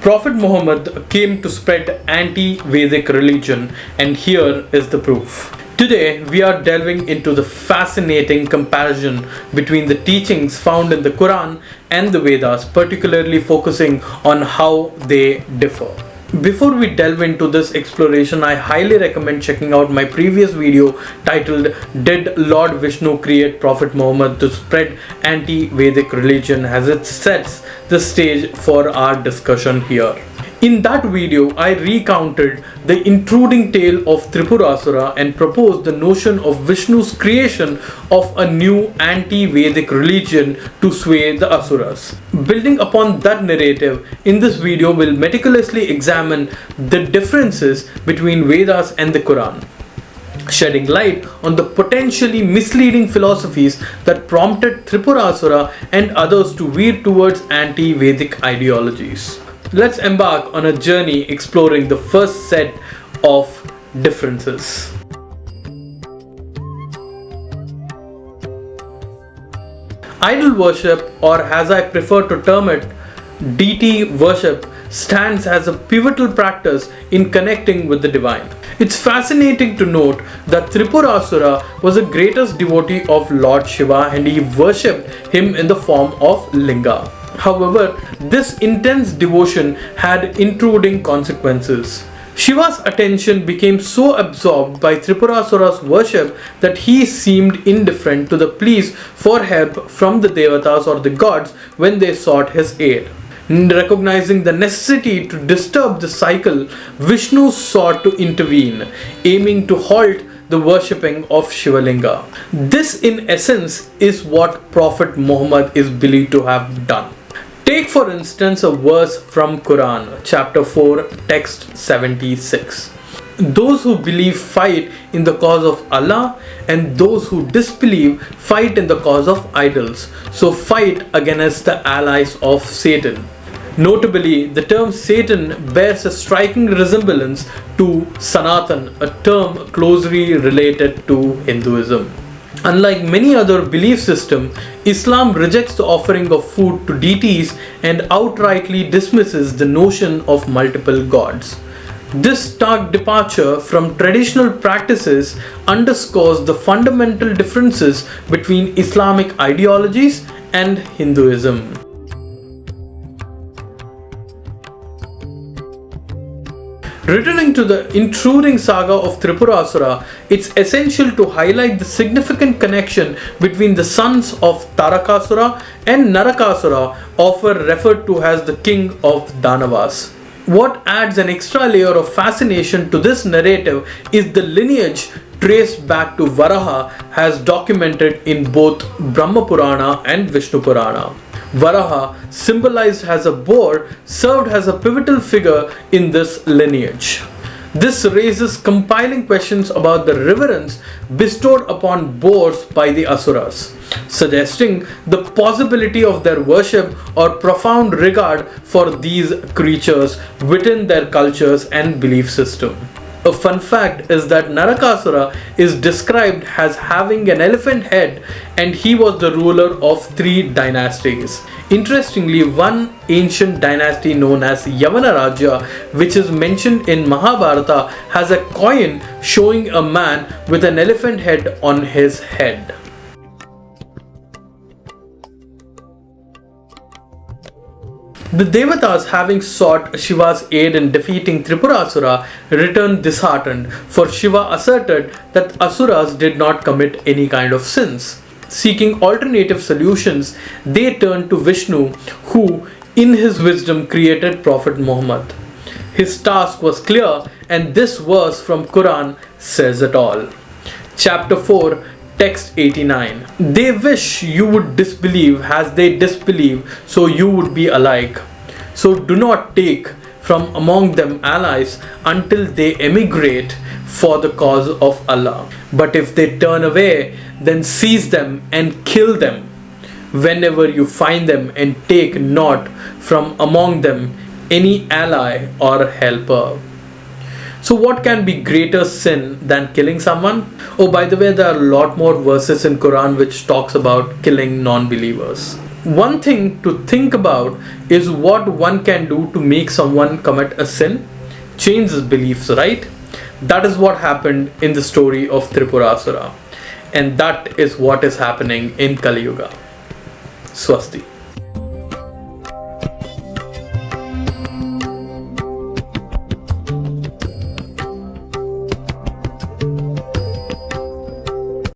Prophet Muhammad came to spread anti-Vedic religion, and here is the proof. Today, we are delving into the fascinating comparison between the teachings found in the Quran and the Vedas, particularly focusing on how they differ. Before we delve into this exploration, I highly recommend checking out my previous video titled "Did Lord Vishnu Create Prophet Muhammad to Spread Anti-Vedic Religion?" as it sets the stage for our discussion here. In that video, I recounted the intruding tale of Tripurasura and proposed the notion of Vishnu's creation of a new anti-Vedic religion to sway the Asuras. Building upon that narrative, in this video we'll meticulously examine the differences between Vedas and the Quran, shedding light on the potentially misleading philosophies that prompted Tripurasura and others to veer towards anti-Vedic ideologies. Let's embark on a journey exploring the first set of differences. Idol worship, or as I prefer to term it, deity worship, stands as a pivotal practice in connecting with the divine. It's fascinating to note that Tripurasura was the greatest devotee of Lord Shiva and he worshipped him in the form of Linga. However, this intense devotion had intruding consequences. Shiva's attention became so absorbed by Tripurasura's worship that he seemed indifferent to the pleas for help from the devatas or the gods when they sought his aid. Recognizing the necessity to disturb the cycle, Vishnu sought to intervene, aiming to halt the worshipping of Shivalinga. This, in essence, is what Prophet Muhammad is believed to have done. Take for instance a verse from Quran, chapter 4, text 76. Those who believe fight in the cause of Allah, and those who disbelieve fight in the cause of idols. So fight against the allies of Satan. Notably, the term Satan bears a striking resemblance to Sanatan, a term closely related to Hinduism. Unlike many other belief systems, Islam rejects the offering of food to deities and outrightly dismisses the notion of multiple gods. This stark departure from traditional practices underscores the fundamental differences between Islamic ideologies and Hinduism. Returning to the intruding saga of Tripurasura, it's essential to highlight the significant connection between the sons of Tarakasura and Narakasura, often referred to as the king of Danavas. What adds an extra layer of fascination to this narrative is the lineage traced back to Varaha, as documented in both Brahma Purana and Vishnu Purana. Varaha, symbolized as a boar, served as a pivotal figure in this lineage. This raises compelling questions about the reverence bestowed upon boars by the Asuras, suggesting the possibility of their worship or profound regard for these creatures within their cultures and belief system. A fun fact is that Narakasura is described as having an elephant head, and he was the ruler of 3 dynasties. Interestingly, one ancient dynasty known as Yavana Rajya, which is mentioned in Mahabharata, has a coin showing a man with an elephant head on his head. The Devatas, having sought Shiva's aid in defeating Tripurasura, returned disheartened, for Shiva asserted that Asuras did not commit any kind of sins. Seeking alternative solutions, they turned to Vishnu, who, in his wisdom, created Prophet Muhammad. His task was clear, and this verse from Quran says it all. Chapter 4, text 89. They wish you would disbelieve as they disbelieve, so you would be alike. So do not take from among them allies until they emigrate for the cause of Allah. But if they turn away, then seize them and kill them whenever you find them, and take not from among them any ally or helper. So what can be greater sin than killing someone? Oh, by the way, there are a lot more verses in Quran which talks about killing non-believers. one thing to think about is what one can do to make someone commit a sin, change his beliefs, right? That is what happened in the story of Tripurasura. And that is what is happening in Kali Yuga. Swasti.